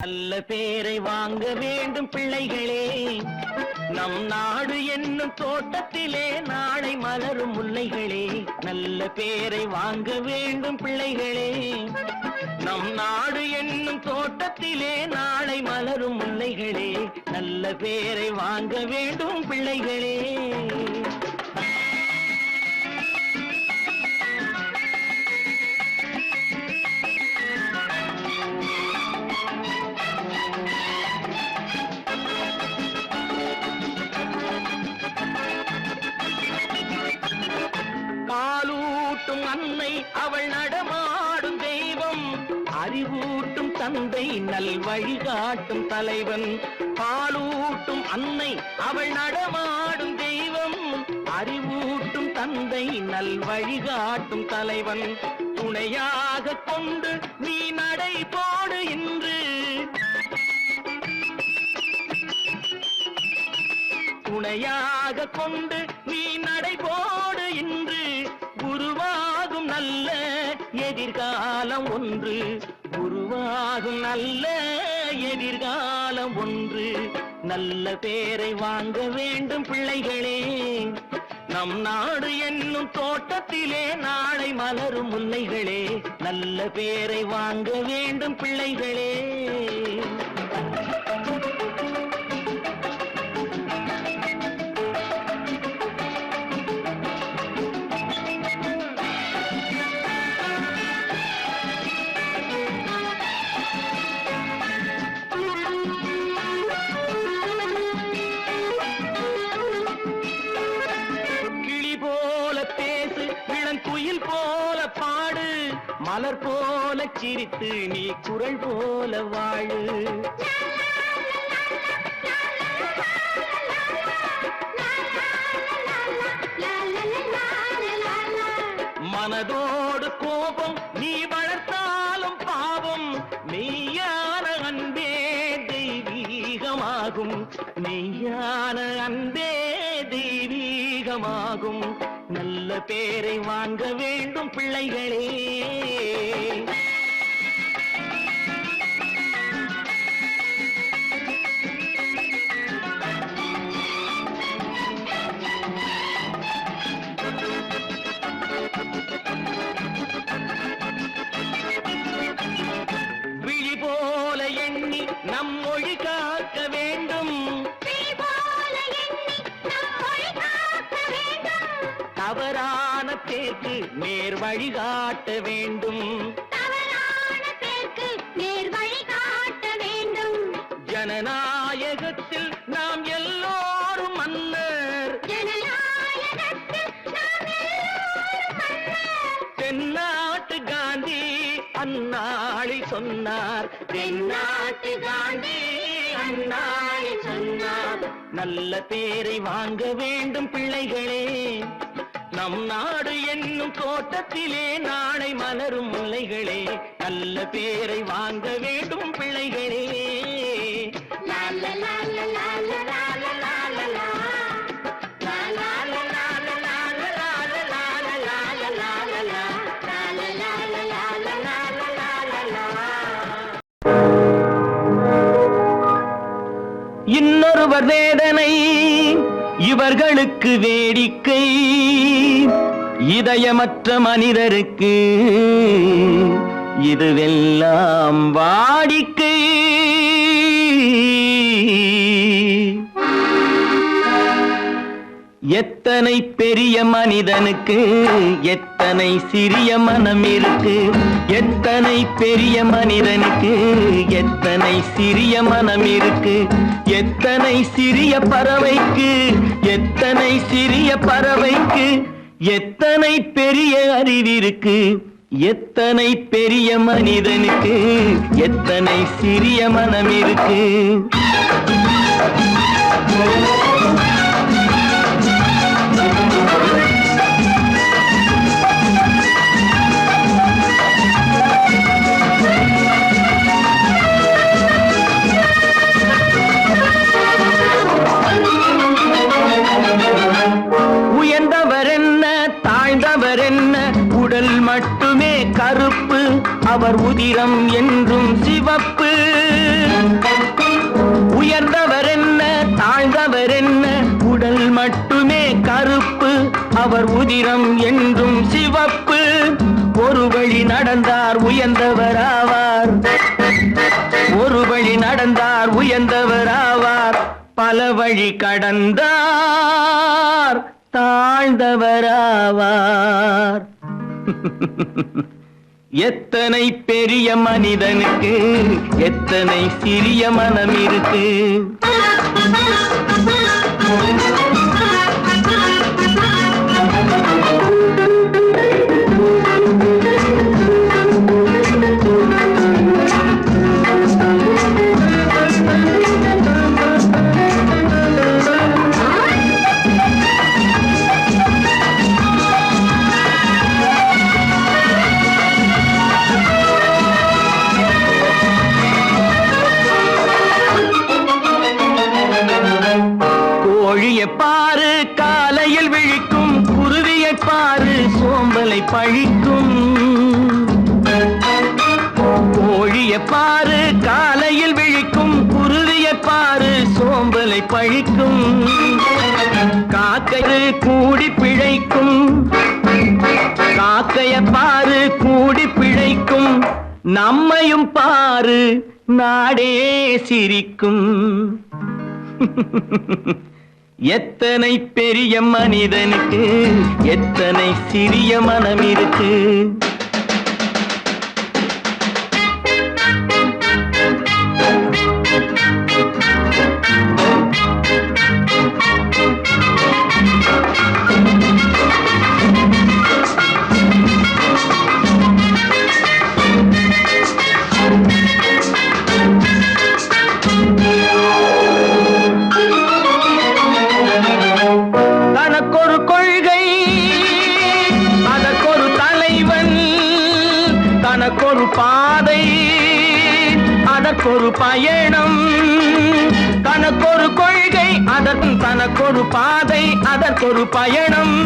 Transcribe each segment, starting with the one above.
நல்ல பேரை வாங்க வேண்டும் பிள்ளைகளே, நம் நாடு என்னும் தோட்டத்திலே நாளை மலரும் முல்லைகளே. நல்ல பேரை வாங்க வேண்டும் பிள்ளைகளே, நம் நாடு என்னும் தோட்டத்திலே நாளை மலரும் முல்லைகளே. நல்ல பேரை வாங்க வேண்டும் பிள்ளைகளே. பாலூட்டும் அன்னை அவள் நடமாடும் தெய்வம், அறிவூட்டும் தந்தை நல் வழிகாட்டும் தலைவன். பாலூட்டும் அன்னை அவள் நடமாடும் தெய்வம், அறிவூட்டும் தந்தை நல் வழிகாட்டும் தலைவன். துணையாக கொண்டு நீ நடை போடு இன்று, துணையாக கொண்டு நீ நடை போடு இன்று. உருவாகும் நல்ல எதிர்காலம் ஒன்று, உருவாகும் நல்ல எதிர்காலம் ஒன்று. நல்ல பேரை வாங்க வேண்டும் பிள்ளைகளே, நம் நாடு என்னும் தோட்டத்திலே நாளை மலரும் முல்லைகளே. நல்ல பேரை வாங்க வேண்டும் பிள்ளைகளே. குயில் போல பாடு, மலர் போல சிரித்து நீ குரல் போல வாழு. மனதோடு கோபம் நீ வளர்த்தாலும் பாவம், மெய்யான அன்பே தெய்வீகமாகும், மெய்யான அன்பே தெய்வீகமாகும். நல்ல பேரை வாங்க வேண்டும் பிள்ளைகளே. விழி போல எண்ணி நம் மொழி காக்க வேண்டும், தவறான பேருக்கு நேர் வழிகாட்ட வேண்டும், ஜனநாயகத்தில் நாம் எல்லோரும் மன்னர், தென்னாட்டு காந்தி அந்நாளில் சொன்னார், தென்னாட்டு காந்தி அந்நாளில் சொன்னார். நல்ல பேரை வாங்க வேண்டும் பிள்ளைகளே, நம் நாடு என்னும் தோட்டத்திலே நாளை மலரும் முல்லைகளே. நல்ல பேரை வாங்க வேண்டும் பிள்ளைகளே. இன்னொருவர் வேதனை இவர்களுக்கு வேடிக்கை, இதயமற்ற மனிதருக்கு இதுவெல்லாம் வாடிக்கை. எத்தனை பெரிய மனிதனுக்கு எத்தனை சிறிய மனம் இருக்கு, எத்தனை பெரிய மனிதனுக்கு எத்தனை சிறிய மனம் இருக்கு. எத்தனை சிறிய பறவைக்கு எத்தனை சிறிய பறவைக்கு எத்தனை பெரிய அறிவிருக்கு, எத்தனை பெரிய மனிதனுக்கு எத்தனை சிறிய மனம் இருக்கு. உயர்ந்தவர் என்ன தாழ்ந்தவர் என்ன, உடல் மட்டுமே கருப்பு, அவர் உதிரம் என்றும் சிவப்பு. அவர் உதிரம் என்றும் சிவப்பு. ஒரு வழி நடந்தார் உயர்ந்தவராவார், ஒரு வழி நடந்தார் உயர்ந்தவராவார். பல வழி கடந்தார் தாழ்ந்தவராவார். எத்தனை பெரிய மனிதனுக்கு எத்தனை சிறிய மனம் இருக்கு. பாரு காலையில் விழிக்கும் குருவியை பாரு சோம்பலை பழிக்கும். கோழியை பாரு காலையில் விழிக்கும் குருவியை பாரு சோம்பலை பழிக்கும். காக்கை கூடி பிழைக்கும், காக்கைய பாரு கூடி பிழைக்கும். நம்மையும் பாரு நாடே சிரிக்கும். எத்தனை பெரிய மனிதனுக்கு எத்தனை சிறிய மனம் இருக்கு. தனக்கொரு பாதை அதற்கொரு பயணம், தனக்கொரு கொள்கை அதற்கு தனக்கொரு பாதை அதற்கொரு பயணம்.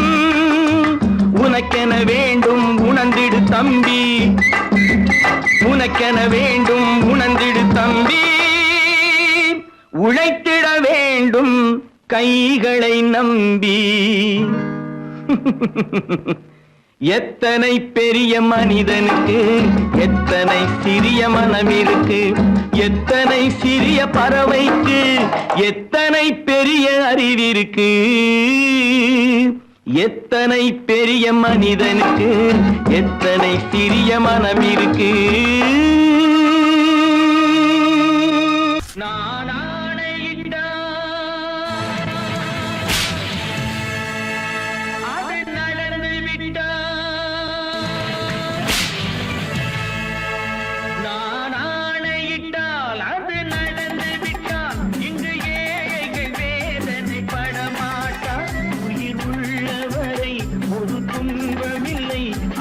உனக்கென வேண்டும் உணர்ந்திடு தம்பி, உனக்கென வேண்டும் உணர்ந்திடு தம்பி. உழைத்திட வேண்டும் கைகளை நம்பி. எத்தனை பெரிய மனிதனுக்கு எத்தனை சிறிய மனம் இருக்கு. எத்தனை சிறிய பறவைக்கு எத்தனை பெரிய அறிவிருக்கு. எத்தனை பெரிய மனிதனுக்கு எத்தனை சிறிய மனம் இருக்கு. நான்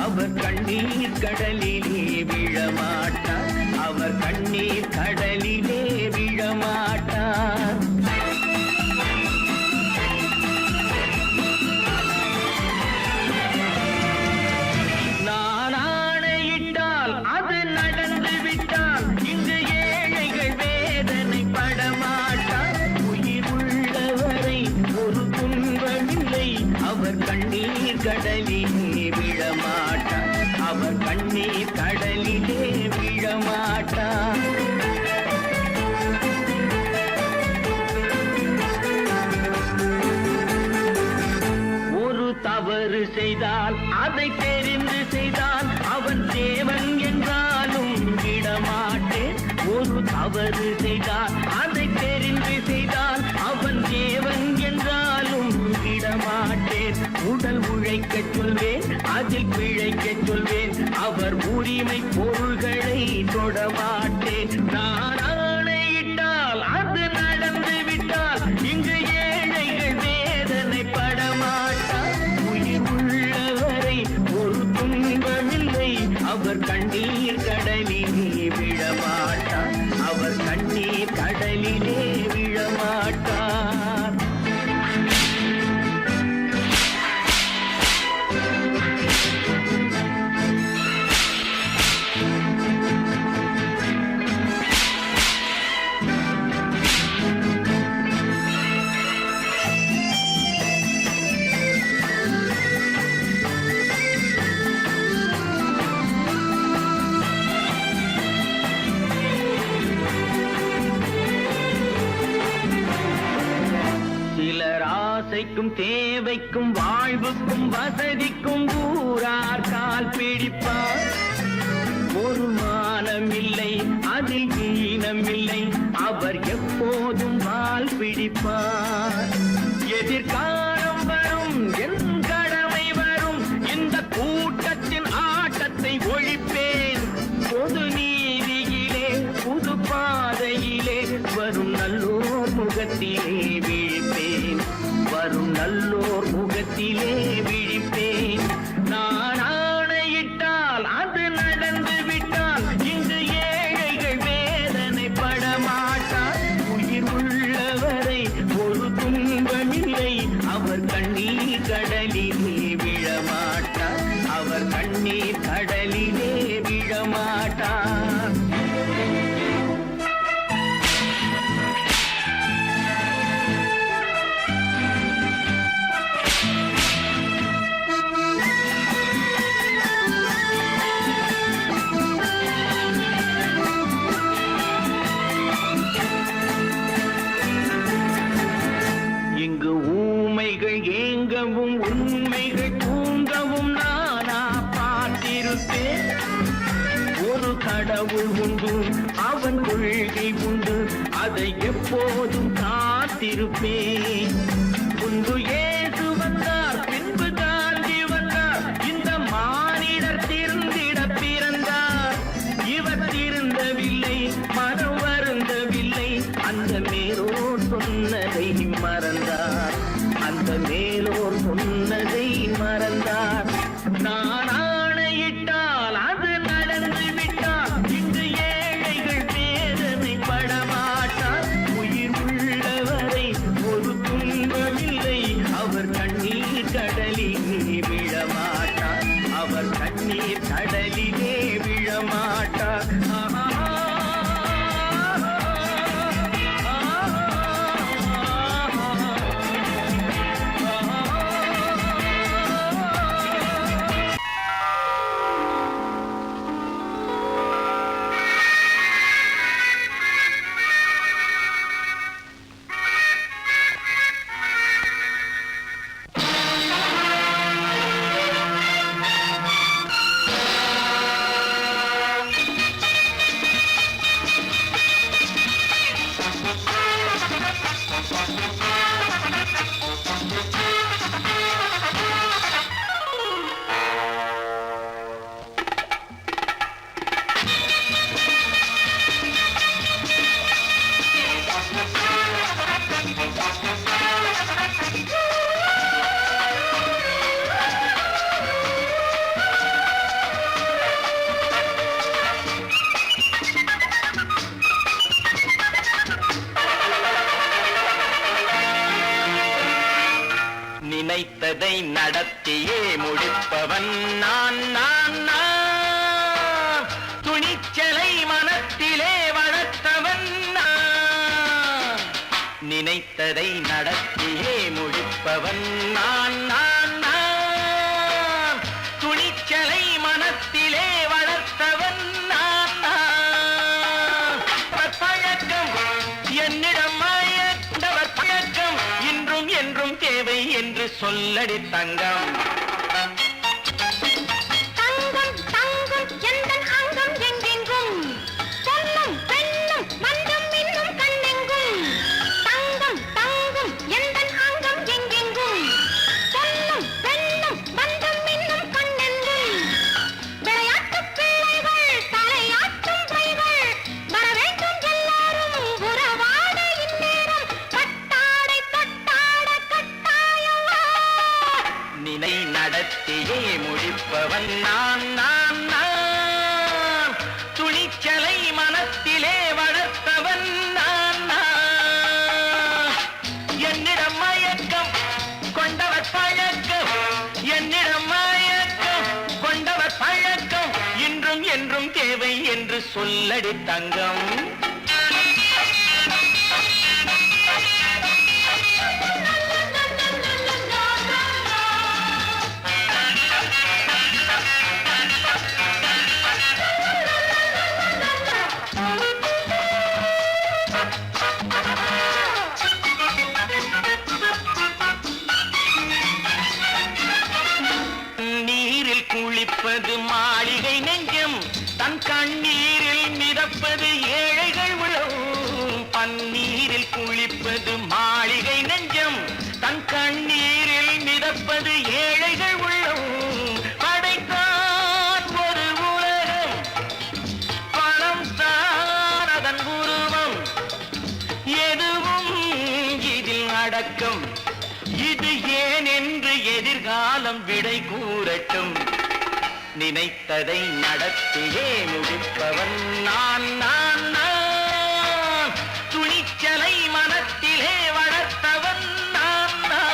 அவர் கண்ணீர் கடலிலே விழமாட்டார், அவர் கண்ணீர் கடலிலே விழமாட்டார். நான் ஆணையிட்டால் அது நடந்து விட்டால் இங்கு ஏழைகள் வேதனை படமாட்டார். உயிர் உள்ளவரை ஒரு துன்பமில்லை, அவர் கண்ணீர் கடலிலே விழமாட்டார், அவர் கண்ணீர் கடலிலே விழமாட்டார். ஒரு தவறு செய்தால் அதை தெரிந்து செய்தால் அவன் தேவன் என்றாலும் விடமாட்டேன். ஒரு தவறு செய்தால் அதை தெரிந்து செய்தால் அவன் தேவன் என்றாலும் விடமாட்டேன். உடல் உழைக்க சொல்வேன் அதில் பிழைக்க சொல்வேன், அவர் உரிமை பொருள்களை தொடமாட்டேன். நான் ஆணையிட்டால் அது நடந்து விட்டால் இங்கு ஏழைகள் வேதனை படமாட்டார். உயிர் உள்ளவரை ஒரு துன்பமில்லை, அவர் கண்ணீர் கடலிலே விழமாட்டார், அவர் கண்ணீர் கடலிலே விழமாட்டார். ஏழைக்கும் தேவைக்கும் வாழ்வுக்கும் வசதிக்கும் ஊரார் கால் பிடிப்பார். ஒரு மானம் இல்லை, அதில் ஈனம் இல்லை, அவர் எப்போதும் வால் பிடிப்பார். எதிர்காலம் வரும், என் கடமை வரும், இந்த கூட்டத்தின் ஆட்டத்தை ஒழிப்பேன். பொது நீதியிலே புது பாதையிலே வரும் நல்லோர் முகத்திலே விழிப்பேன். வரும் நல்லோர் முகத்திலே விழிப்பேன். நான் ஆணையிட்டால் அது நடந்து விட்டால் இங்கு ஏழைகள் வேதனைப்பட மாட்டார். உயிர் உள்ளவரை ஒரு துன்பமில்லை, அவர் கண்ணீர் கடலிலே விழமாட்டார். அவர் கண்ணீர் கடலிலே விழமாட்டார். இங்கு ஊமைகள் ஏங்கவும் உண்மைகள் தூங்கவும் நானா பார்த்திருப்பேன். ஒரு கடவுள் உண்டு, அவன் கொள்கை உண்டு, அதை எப்போதும் காத்திருப்பேன். முன்பு இயேசு வந்தார், பின்பு காந்தி வந்தார், இந்த மானிடர் திருந்திட பிறந்தார். இவர் திருந்தவில்லை, மனம் வருந்தவில்லை, அந்த மேலோர் சொன்னதை மறந்தார். அந்த மேலோர் சொன்னதை மறந்தார். நான் ஆணையிட்டால் அது நடந்து விட்டால் இங்கு ஏழைகள் வேதனைப்பட மாட்டார். உயிர் உள்ளவரை ஒரு துன்பமில்லை, அவர் கண்ணீர் கடலிலே விழமாட்டார். அவர் கண்ணீர் கடலிலே விழமாட்டார். நினைத்ததை நடத்தியே முடிப்பவன் நான் நான் நான். துணிச்சலை மனத்திலே வளர்த்தவன் நான். நினைத்ததை நடத்தியே முடிப்பவன் நான் நான் நான். துணிச்சலை மனத்திலே வளர்த்தவன் நான் நான். பழக்கம் என்னிடம் மாயந்தவர் பழக்கம் இன்றும் என்றும் தேவை என்று சொல்லடி தங்கம். தங்கம் தங்கம் எந்தன் அங்கம் எங்கெங்கும், பொன்னும் பெண்ணும் மன்றம் இன்னும் கண்ணெங்கும். தங்கம் தங்கம் எந்தன் அங்கம் எங்கெங்கும், பொன்னும் பெண்ணும் மன்றம் இன்னும் கண்ணெங்கும். விளையாட்டு பிள்ளைகள் தலையாட்டும் பைகள், வர வேண்டும் எல்லாரும் உறவாட இந்நேரம். கட்டாடை தொட்டாட கட்டாயவா. நினை நடத்தியே முடிப்பவன் நான் நான் நான். துணிச்சலை மனத்திலே வளர்த்தவன் நான் நான். என்னிடம் மயக்கம் கொண்டவர் பழக்கம், என்னிடம் மயக்கம் கொண்டவர் பழக்கம் இன்றும் என்றும் தேவை என்று சொல்லடி தங்கம். பன்னீரில் குளிப்பது மாளிகை நெஞ்சம், தன் கண்ணீரில் மிதப்பது ஏழைகள் உள்ளம். படைத்தான் ஒரு உலகம், பணம் தான் அதன் உருவம், எதுவும் இதில் அடக்கம். இது ஏன் என்று எதிர்காலம் விடை கூறட்டும். நினைத்ததை நடத்தியே முடிப்பவன் நான் நான் நான். துணிச்சலை மனத்திலே வளர்த்தவன் நான் நான்.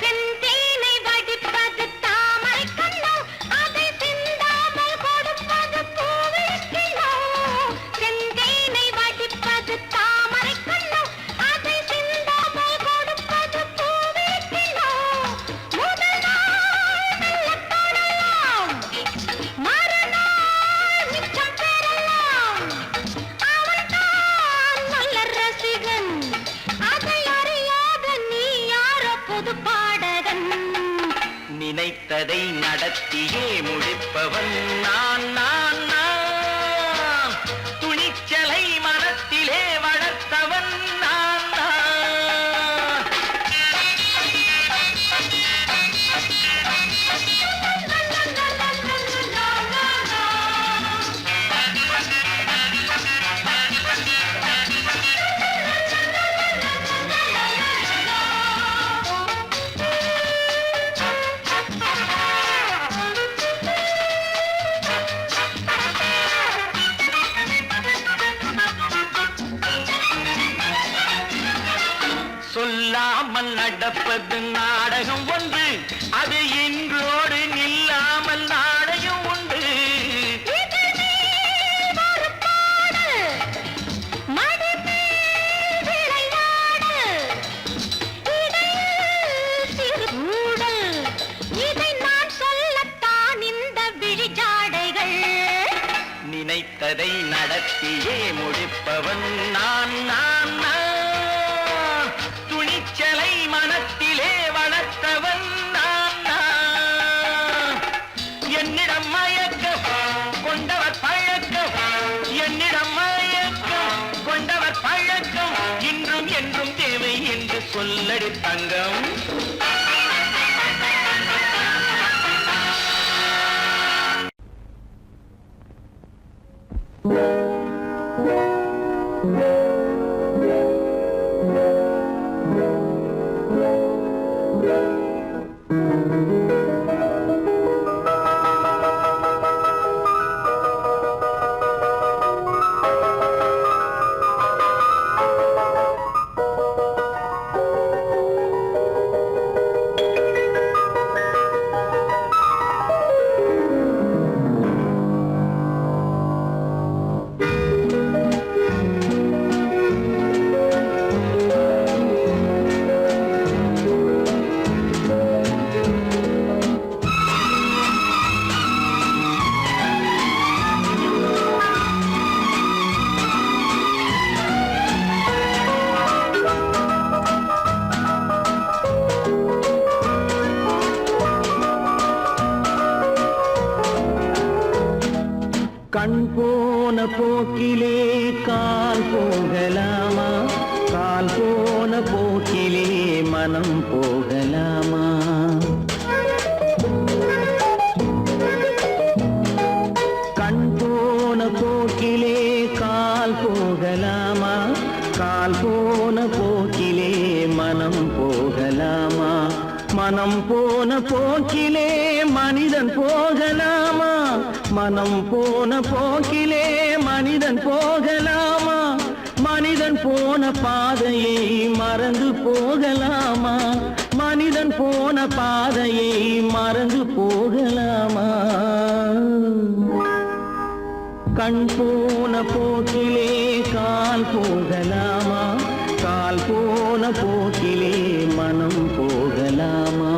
செந்தேனை வடிப்பது தாமரை கண்ணோ, அதை சிந்தாமல் கொடுப்பது பூவிழிக்கிழோ. செந்தேனை வடிப்பது தாமரை கண்ணோ, அதை சிந்தாமல் கொடுப்பது பூவிழிக்கிழோ. முதல் நாள் மெல்லத் தொடலாம், மறுநாள் மிச்சம் பெறலாம். அவன்தான் நல்ல ரசிகன், அதை அறியாத நீ யாரோ புது பாடகன். நினைத்ததை நடத்தியே முடிப்பவன் நான் நான் நான். துணிச்சலை மனத்திலே வளர்த்தவன் நான் நான். சொல்லாமல் நடப்பது நாடகம் ஒன்று, அது இன்றோடு நில்லாமல் நாடகம் உண்டு. இதழ் மேல் ஒரு பாடு, மடி மேல் விளையாடு, இடையில் சிறு ஊடல், இதை நான் சொல்லத்தான் இந்த விழிஜாடைகள். நினைத்ததை நடத்தியே முடிப்பவன் நான் நான் நான். துணிச்சலை மனத்திலே வளர்த்தவன் நான் நான். என்னிடம் மயக்கம் கொண்டவர் பழக்கம், என்னிடம் மயக்கம் கொண்டவர் பழக்கம், இன்றும் என்றும் தேவை என்று சொல்லடி தங்கம். கண் போன போக்கிலே கால் போகலாமா, கால் போன போக்கிலே மனம் போகலாமா. கண் போன போக்கிலே கால் போகலாமா, கால் போன போக்கிலே மனம் போகலாமா. மனம் போன போக்கிலே மனிதன் போகலாமா, மனம் போன போக்கிலே மனிதன் போகலாமா. மனிதன் போன பாதையை மறந்து போகலாமா, மனிதன் போன பாதையை மறந்து போகலாமா. கண் போன போக்கிலே கால் போகலாமா, கால் போன போக்கிலே மனம் போகலாமா.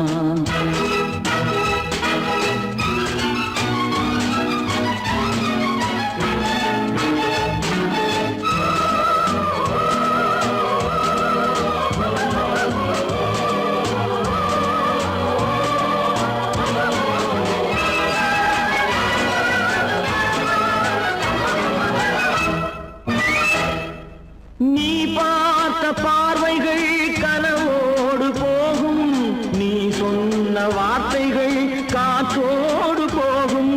பார்வைகள் காற்றோடு போகும்,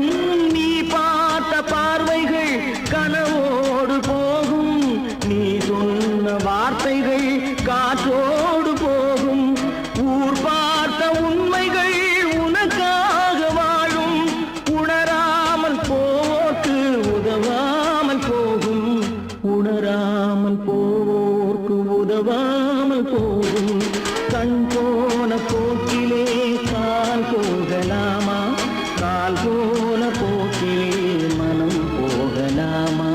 நீ பார்த்த பார்வைகள் கனவோடு போகும், நீ சொன்ன வார்த்தைகள் காற்றோடு போகும், ஊர் பார்த்த உண்மைகள் உனக்காக வாழும், உணராமல் போக்கு உதவாமல் போகும், உணராமல் போக்கு உதவாமல் போகும். கண் போன போக்கிலே கால் போகலாமா, கால் போன போக்கிலே மனம் போகலாமா?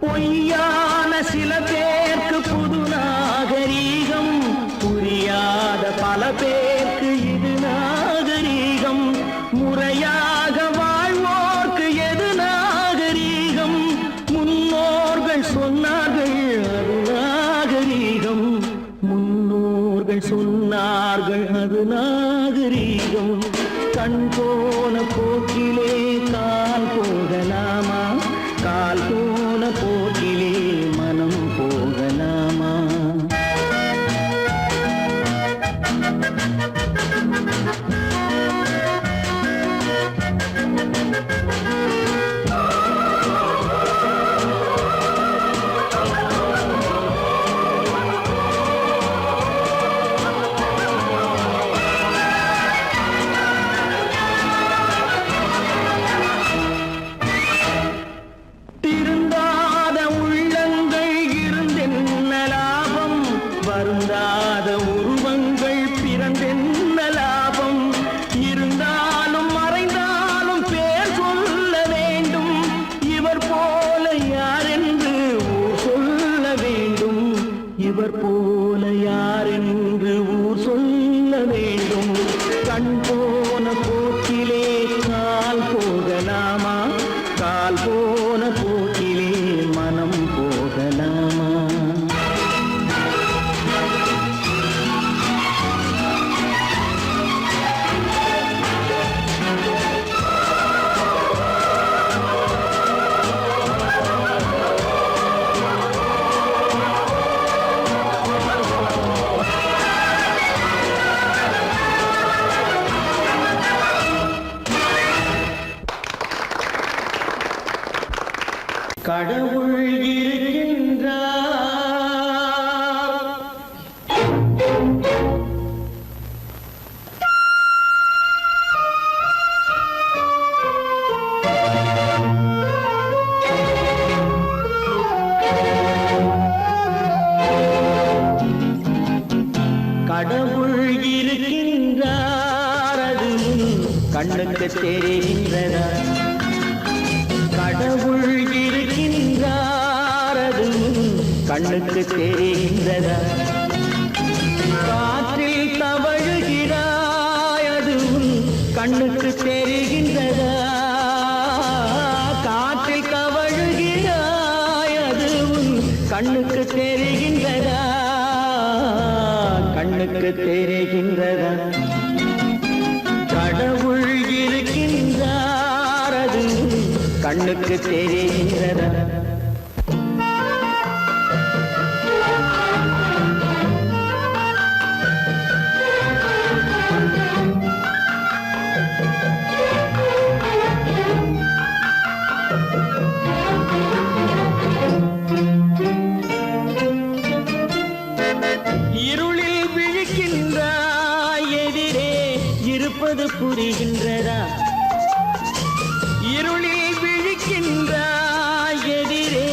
பொய்யான சில பேருக்கு புது நாகரீகம், புரியாத பல பேருக்கு இது நாகரீகம், முறையாக வாழ்வோர்க்கு எது நாகரீகம், முன்னோர்கள் சொன்னார்கள் அது நாகரீகம், முன்னோர்கள் சொன்னார்கள் அது நாகரீகம். கண் போன போக்கிலே கால் போகலாமா, கால் போன போக்கிலே மனம் போகலாமா? திருந்தாத உள்ளங்கள் இருந்தென்ன லாபம், வருந்தாத உருவங்கள் பிறந்தென்ன லாபம், இருந்தாலும் மறைந்தாலும் பேர் சொல்ல வேண்டும், இவர் போல யாரென்று ஊர் சொல்ல வேண்டும், இவர் போல யாரென்று ஊர் சொல்ல வேண்டும். கண் போன போக்கிலே கால் போகலாமா, கால் போன போக்கிலே மனம் போகலாமா? கடவுள் இருக்கின்றார், கடவுள் இருக்கின்றார், அது கண்ணுக்கு தெரிகின்றதா? கடவுள் இருக்கின்றார், அது கண்ணுக்கு தெரிகின்றதா? காற்றில் தவழுகிறாய், அது கண்ணுக்கு தெரிகின்றதா? காற்றில் தவழுகிறாய், அது கண்ணுக்கு தெரிகின்றதா? கண்ணுக்கு தெரிகின்றதா? கடவுள் இருக்கின்றார், அது கண்ணுக்கு தெரிகின்றதா? இருளில் விழிக்கின்றாய், எதிரே இருப்பது புரிகின்றதா? இருளில் விழிக்கின்றாய், எதிரே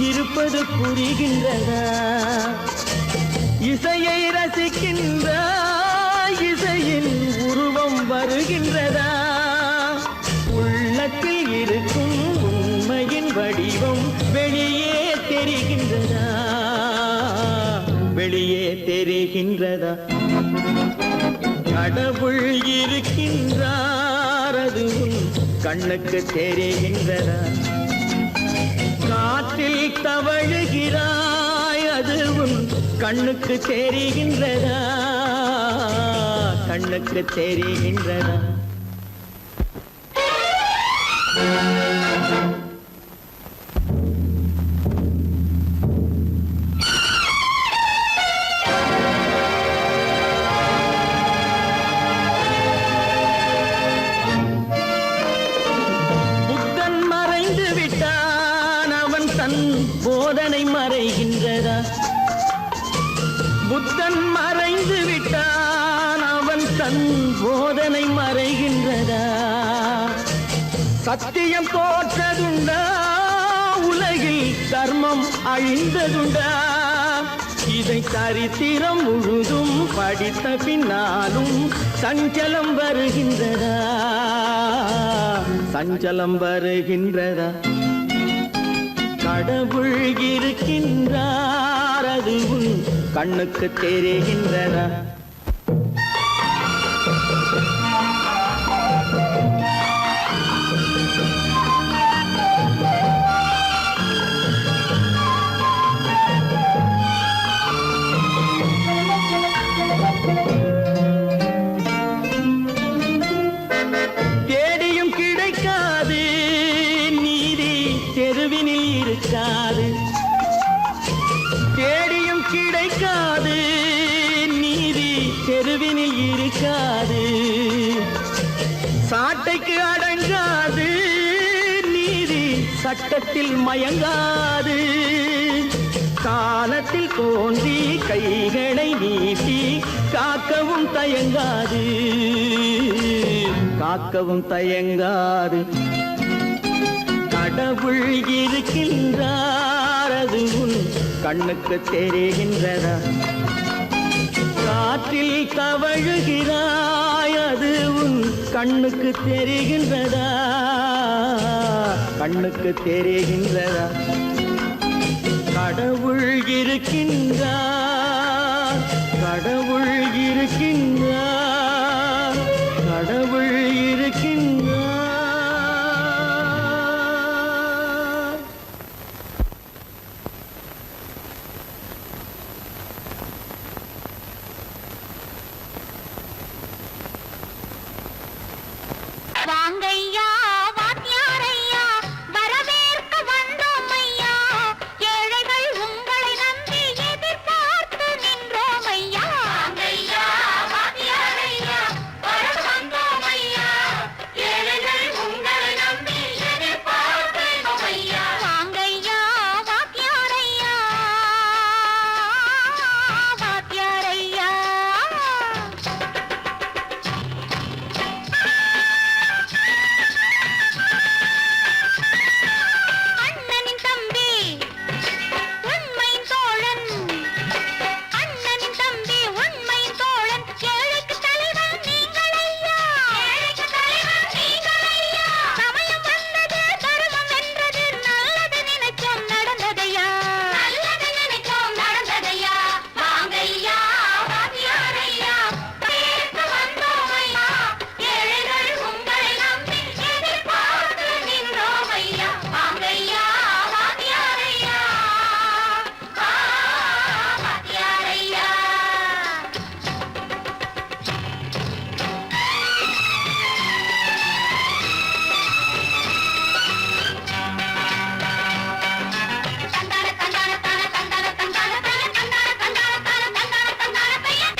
இருப்பது புரிகின்றதா? இசையை ரசிக்கின்றாய், இசையின் உருவம் வருகின்றதா? உள்ளத்தில் இருக்கும் உண்மையின் வடிவம் வெளியே தெரிகின்றதா? தெரிகின்றதா? கடவுள் இருக்கின்றார் அது உன் கண்ணுக்கு தெரிகின்றதா? காற்றில் தவழுகிறாய் அது உன் கண்ணுக்கு தெரிகின்றதா? கண்ணுக்கு தெரிகின்றதா? புத்தன் மறைந்து விட்டான் அவன் தன் போதனை மறைகின்றதா? புத்தன் மறைந்து விட்டான் அவன் தன் போதனை மறைகின்றதா? சத்தியம் தோற்றதுண்டா? உலகில் தர்மம் அழிந்ததுண்டா? இதை சரித்திரம் முழுதும் படித்த பின்னாலும் சஞ்சலம் வருகின்றதா? சஞ்சலம் வருகின்றதா? கடவுள் இருக்கின்றார் அது உன் கண்ணுக்கு தெரிகின்றதா? தேடியும் கிடைக்காது நீதி தெருவினில் இருக்காது. தேடியும் கிடைக்காது நீதி தெருவினில் இருக்காது. சாட்டைக்கு அடங்காது நீதி சட்டத்தில் மயங்காது. காலத்தில் தோன்றி கைகளை நீட்டி காக்கவும் தயங்காது. காக்கவும் தயங்காது. கடவுள் இருக்கின்றார் அது உன் கண்ணுக்கு தெரிகின்றதா? காற்றில் தவழுகிறாய் அது உன் கண்ணுக்கு தெரிகின்றதா? கண்ணுக்கு தெரிகின்றதா? கடவுள் இருக்கின்றார். கடவுள் இருக்கின்றார். கடவுள் இருக்கின்றார். வாங்கையா வாத்தியாரையா வரவேற்க வந்தோம் ஐயா. ஏழைகள் உங்களை நம்பி எதிர்பார்த்து நின்றோம் ஐயா. வாங்கையா வாத்தியாரையா வர வந்தோம் ஐயா. ஏழைகள் உங்களை நம்பி எதிர்பார்த்து நின்றோம் ஐயா. வாங்கையா வாத்தியாரையா வாத்தியாரையா. அண்ணனின் தம்பி உண்மையின் தோழன். அண்ணனின் தம்பி உண்மையின் தோழன். ஏழைக்கு தலைவன் நீங்கள் ஐயா. ஏழைக்கு தலைவன் நீங்கள் ஐயா. சமயம் வந்தது தர்மம் வென்றது. நல்லது நினைச்சோம் நடந்ததையா. நல்லது நினைச்சோம் நடந்ததையா. வாங்கையா வாத்தியாரையா கேட்க வந்தோம் ஐயா. ஏழைகள் உங்களை நம்பி எதிர்பார்த்து நின்றோம் ஐயா. வாங்கையா வாத்தியாரையா வாத்தியாரையா. தந்தான தந்தான தான தந்தான தந்தான தான தந்தான தந்தான தான தந்தான தந்தான பையன்.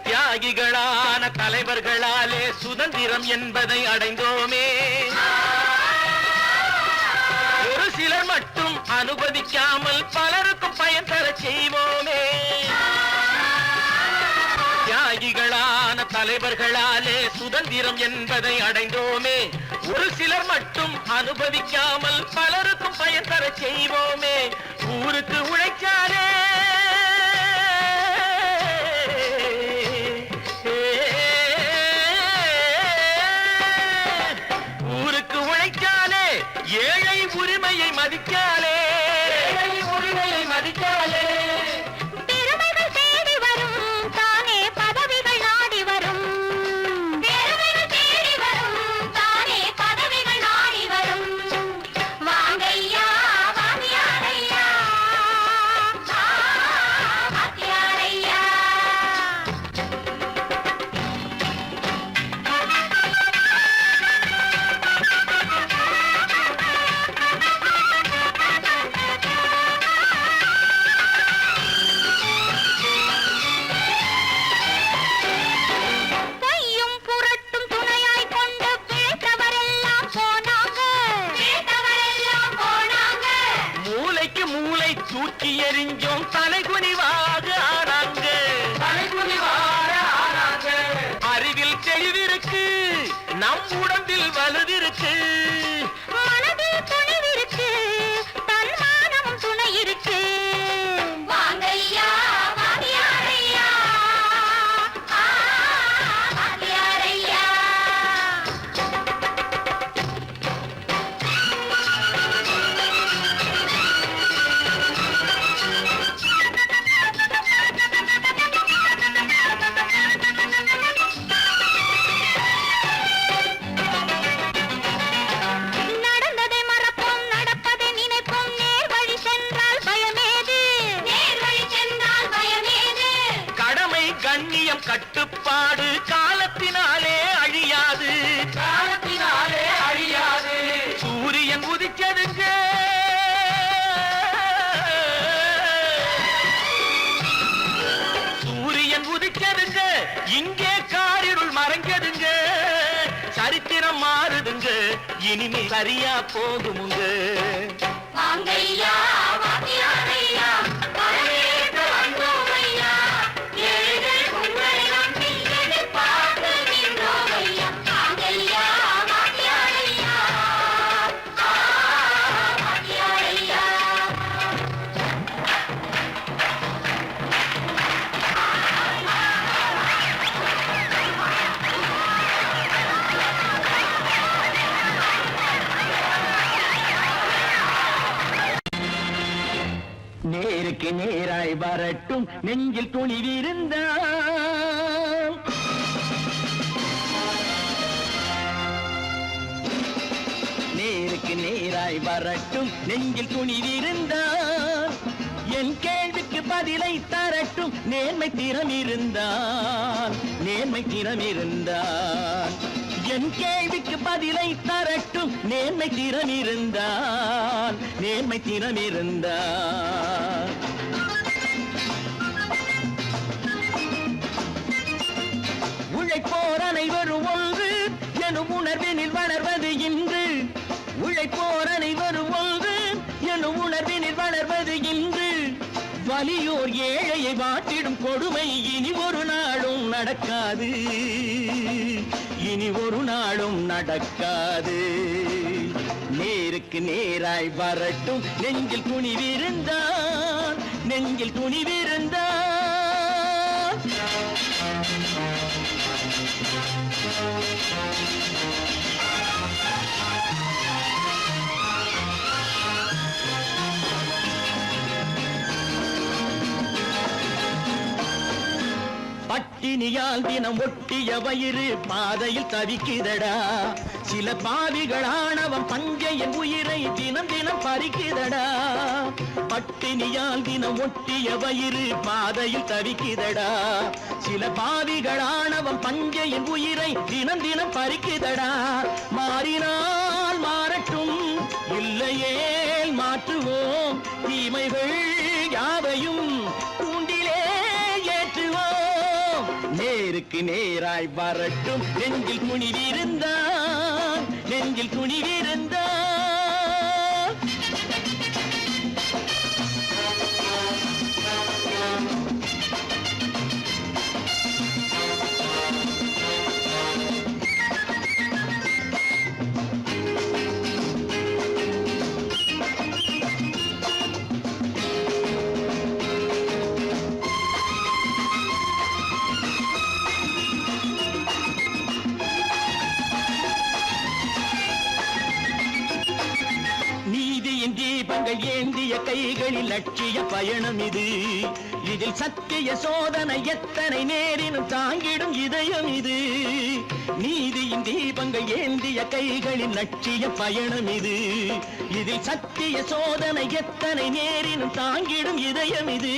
தியாகிகளான தலைவர்களாலே சுதந்திரம் என்பதை அடைந்தோமே. ஒரு சிலர் மட்டும் அனுமதிக்காமல் பலருக்கும் பயன் தர செய்வோமே. தியாகிகளான தலைவர்களாலே சுதந்திரம் என்பதை அடைந்தோமே. ஒரு சிலர் மட்டும் அனுபவிக்காமல் பலருக்கும் பயன் தர செய்வோமே. ஊருக்கு உழைச்சாலே தெளிவிருக்கு நம் உடம்பில் வலுவிருக்கு மனதில் துணிவிருக்கு தன்மானமும் துணை இருக்கு வாங்கையா வாங்கியாரையா வாங்கியாரையா நடந்ததை மறப்போம் நடப்பதை நினைப்போம் நேர் வழி சென்றால் பயமேது நேர் வழி சென்றால் பயமேது கடமை கண்ணியம் கட்டுப்பாடு காலத்தினாலே அழியாது காலத்தினாலே அழியாது சூரியன் உதிச்சதுங்க சூரியன் உதிச்சதுங்க இங்கே காரிருள் மறைஞ்சதுங்க சரித்திரம் மாறுதுங்க இனிமே சரியா போகுமுங்க வாங்கையா வாங்கியாரையா வரவேற்க வந்தோமையா ஏழைகள் உங்களை நம்பி எதிர்பார்த்து நின்றோமையா வாங்கையா வாங்கியாரையா வாங்கியாரையா நேருக்கு நேராய் வரட்டும் நெஞ்சில் துணிவிருந்தால் நேருக்கு நேராய் வரட்டும் நெஞ்சில் துணிவிருந்தால் என் கேள்விக்கு பதிலை தரட்டும் நேர்மை திறம் இருந்தால் நேர்மை திறம் இருந்தால் என் கேள்விக்கு பதிலை தரட்டும் நேர்மை திறம் இருந்தால் நேர்மை திறம் இருந்தால் உழைப்போர் அனைவரும் ஒன்று எனும் உணர்வினில் வளர்வது இன்று உழைப்போர் அனைவரும் ஒன்று எனும் உணர்வினில் வளர்வது இன்று வலியோர் ஏழையை வாட்டிடும் கொடுமை இனி ஒரு நாளும் நடக்காது இனி ஒரு நாளும் நடக்காது நேருக்கு நேராய் வரட்டும் நெஞ்சில் துணிவிருந்தால் நெஞ்சில் துணிவிருந்தால் பட்டினியால் தினம் ஒட்டிய வயிறு பாதையில் தவிக்குதடா சில பாவிகள் ஆணவம் பஞ்சையின் உயிரை தினம் தினம் பறிக்குதடா பட்டினியால் தினம் ஒட்டிய வயிறு பாதையில் தவிக்குதடா சில பாவிகள் ஆணவம் பஞ்சையின் உயிரை தினம் தினம் பறிக்குதடா மாறினால் மாறட்டும் இல்லையே மாற்றுவோம் தீமைகள் யாவையும் தூண்டிலே ஏற்றுவோம் நேருக்கு நேராய் வரட்டும் நெஞ்சில் துணிவிருந்தால் நெஞ்சில் துணிவிருந்தால் நீதியின் தீபங்கள் ஏந்திய கைகளில் லட்சிய பயணம் இது இதில் சத்திய சோதனை எத்தனை நேரினும் தாங்கிடும் இதயம் இது நீதியின் தீபங்கள் ஏந்திய கைகளில் லட்சிய பயணம் இது இதில் சத்திய சோதனை எத்தனை நேரினும் தாங்கிடும் இதயம் இது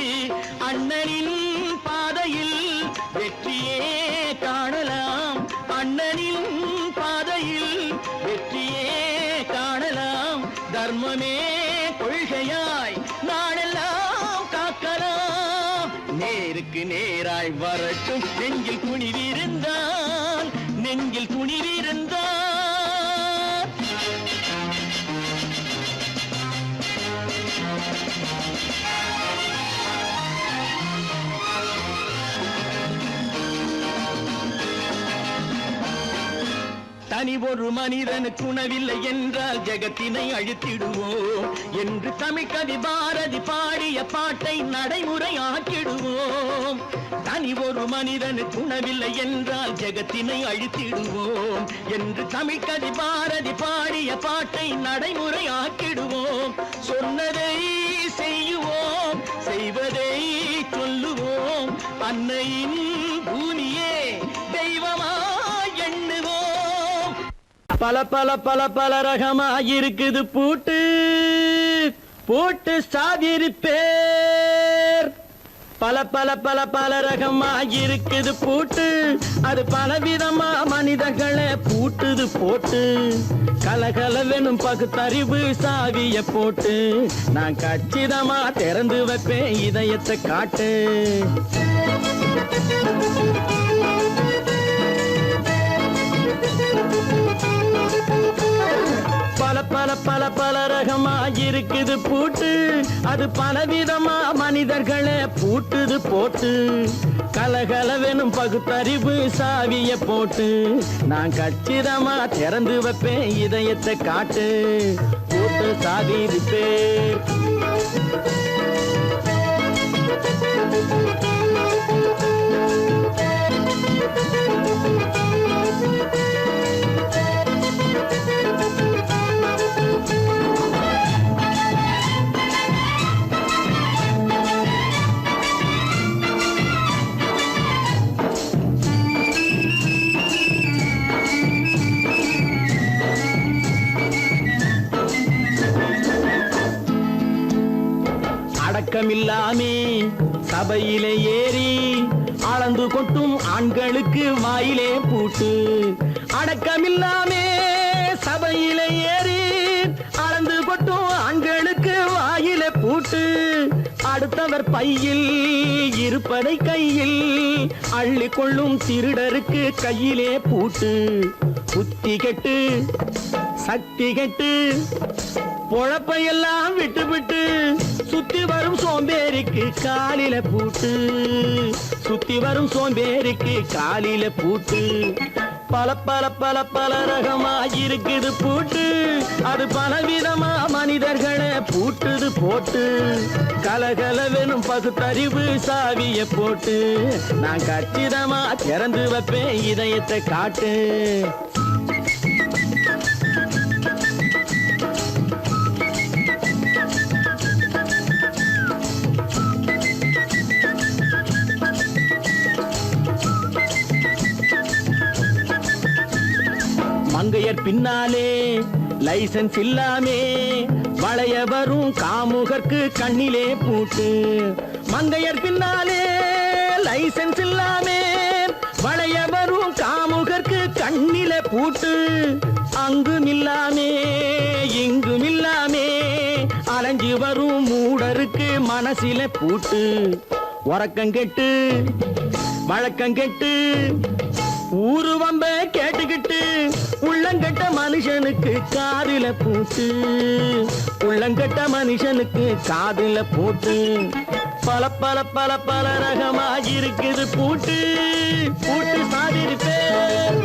அண்ணனின் பாதையில் வெற்றியே காணலாம் அண்ணனின் பாதையில் வெற்றியே காணலாம் தர்மமே கொள்கையாய் நாடெல்லாம் காக்கலாம் நேருக்கு நேராய் வரட்டும் நெஞ்சில் துணிவிருந்தால் நெஞ்சில் துணிவிருந்தால் தனி ஒரு மனிதனுக்கு உணவில்லை என்றால் ஜெகத்தினை அழித்திடுவோம் என்று தமிழ்கவி பாரதி பாடிய பாட்டை நடைமுறையாக்கிடுவோம். தனி ஒரு மனிதனுக்கு உணவில்லை என்றால் ஜெகத்தினை அழித்திடுவோம் என்று தமிழ்கவி பாரதி பாடிய பாட்டை நடைமுறையாக்கிடுவோம். சொன்னதை செய்யுவோம், செய்வதை சொல்லுவோம், அன்னையின் பூமியே தெய்வமா எண்ணுவோம். பல பல பல பல ரகமாயிருக்குது பூட்டு பூட்டு சாதிருப்பேர். பல பல பல பல ரகமாயிருக்குது பூட்டு, அது பலவிதமா மனிதர்களை பூட்டுது போட்டு. கலகலவெனும் பகுத்தறிவு சாவிய போட்டு நான் கச்சிதமா திறந்து வைப்பேன் இதயத்தை காட்டு. பல பல பல பல ரகமாயிருக்குது பூட்டு, அது பலவிதமா மனிதர்களை பூட்டுது போட்டு. கலகலவெனும் பகுத்தறிவு சாவிய போட்டு நான் கச்சிதமா திறந்து வைப்பேன் இதயத்தை காட்டு. பூட்டு சாதிருப்பேர். அடக்கமில்லாமே சபையிலே ஏறி அளந்து கொட்டும் ஆண்களுக்கு வாயிலே பூட்டு. அடக்கமில்லாமே சபையிலே ஏறி அளந்து கொட்டும் ஆண்களுக்கு வாயிலே பூட்டு. அடுத்தவர் பையில் இருப்பதை கையில் அள்ளி கொள்ளும் திருடருக்கு கையிலே பூட்டு. புத்தி கெட்டு சக்தி கெட்டு பொழப்பையெல்லாம் விட்டு விட்டு சுத்தி வரும் சோம்பேறிக்கு காலில பூட்டு. சுத்தி வரும் சோம்பேறிக்கு காலில பூட்டு. பல பல பல பல ரகமாயிருக்குது பூட்டு, அது பலவிதமா மனிதர்களை பூட்டுது போட்டு. கலகலவெனும் பகுத்தறிவு சாவிய போட்டு நான் கச்சிதமா திறந்து வைப்பேன் இதயத்தை காட்டு. மங்கையர் பின்னாலே லைசன்ஸ் இல்லாமே வளைய வரும் காமுகர்க்கு கண்ணிலே பூட்டு. மங்கையர் பின்னாலே லைசன்ஸ் இல்லாமே வளைய வரும் காமுகர்க்கு கண்ணிலே பூட்டு. அங்கும் இல்லாமே இங்கும் இல்லாமே அலைஞ்சு வரும் மூடருக்கு மனசில பூட்டு. உறக்கங்கெட்டு வழக்கங்கெட்டு ஊரு வம்ப கேட்டுக்கிட்டு உள்ளங்கட்ட மனுஷனுக்கு காதில பூட்டு. உள்ளங்கட்ட மனுஷனுக்கு காதில பூட்டு. பல பல பல பல ரகமாயிருக்குது பூட்டு பூட்டு சாதிருப்பேர்.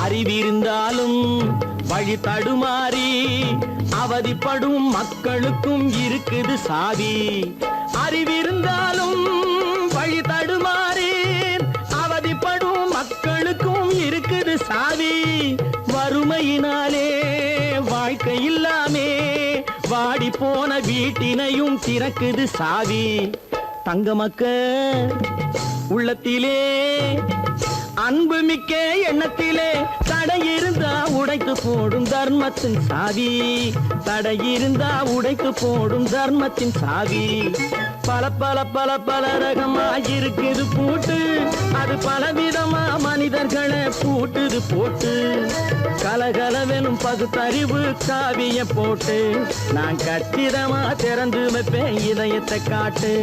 அறிவிருந்தாலும் வழி தடுமாறி அவதிப்படும் மக்களுக்கும் இருக்குது சாவி. அறிவிருந்தாலும் வழி தடுமாறி அவதிப்படும் மக்களுக்கும் இருக்குது சாவி. வறுமையினாலே வாழ்க்கை இல்லாமே வாடி போன வீட்டினையும் திறக்குது சாவி. தங்க மக்க உள்ளத்திலே அன்பு மிக்க எண்ணத்திலே தடை இருந்தா உடைத்து போடும் தர்மத்தின் சாவி, தடை இருந்தா உடைத்து போடும் தர்மத்தின் சாவி. பல பல பல பல ரகமாயிருக்குது பூட்டு, அது பலவிதமா மனிதர்களை பூட்டுது போட்டு. கலகலவெனும் பகுத்தறிவு காவிய போட்டு, நான் கச்சிதமா திறந்து வைப்பேன் இதயத்தை காட்டு.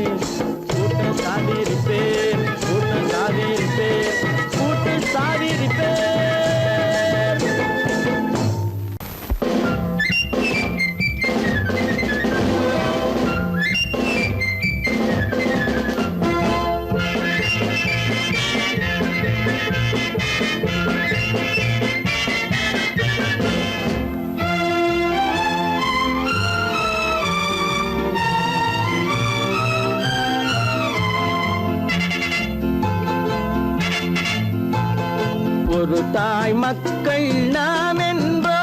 கூட்டம் சாதிருப்பேன், கூட்டம் சாதிருப்பேன், கூட்டம் சாதிருப்பேன். ஒரு தாய் மக்கள் நாம் என்போம்,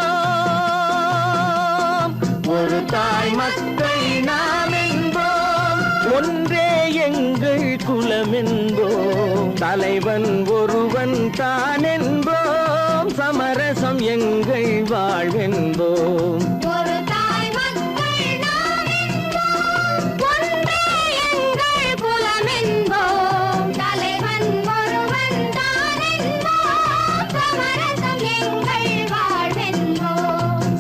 ஒரு தாய் மக்கள் நாம் என்போம், ஒன்றே எங்கள் குலம் என்போம், தலைவன் ஒருவன் தான் என்போம், சமரசம் எங்கள் வாழ்வென்போம்.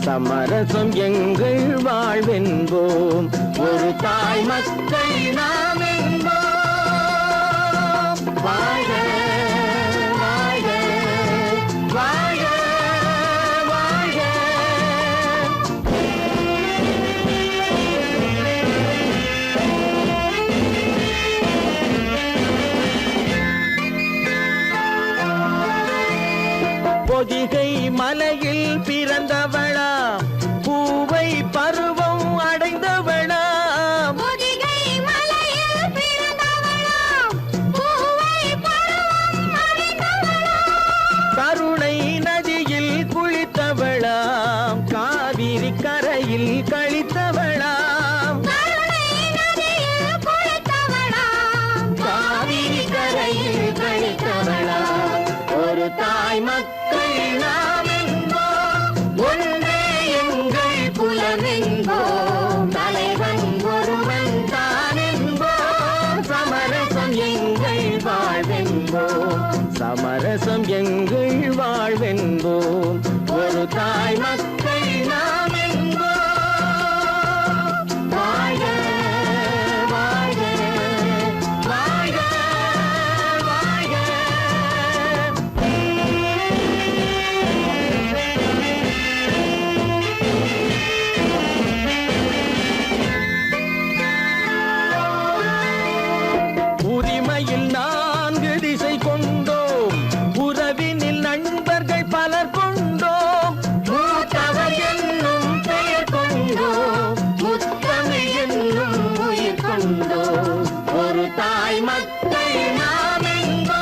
சமரசம் எங்கள் வாழ்வென்போம், ஒரு தாய் மக்கள் நாம் என்போம். வாழ்க வாழ்க வாழ்க வாழ்க. பொதிகை மலையில் பிறந்தவளா, பூவை பருவம் அடைந்தவளா, பொதிகை மலையில் பிறந்தவளா, பூவை பருவம் அடைந்தவளா, கருணை நதியில் குளித்தவளா, காவிரி கரையில் கழித்தவளா, கருணை நதியில் குளித்தவளா, காவிரி கரையில் கழித்தவளா. ஒரு தாய் மக்கள் நாம் என்போம், ஒன்றே எங்கள் குலம் என்போம், தலைவன் ஒருவன் தான் என்போம், சமரசம் எங்கள் வாழ்வென்போம், சமரசம் எங்கள் வாழ்வென்போம், ஒரு தாய் மக்கள் நாம் என்போம். வாழ்க வாழ்க வாழ்க வாழ்க. உரிமையில் 4 திசை கொண்டோம், உறவினில் நண்பர்கள் பலர் கொண்டோம், மூத்தவர் என்னும் பெயர் கொண்டோம், முத்தமிழ் என்னும் உயிர் கொண்டோம், ஒரு தாய் மக்கள் நாம் என்போம்.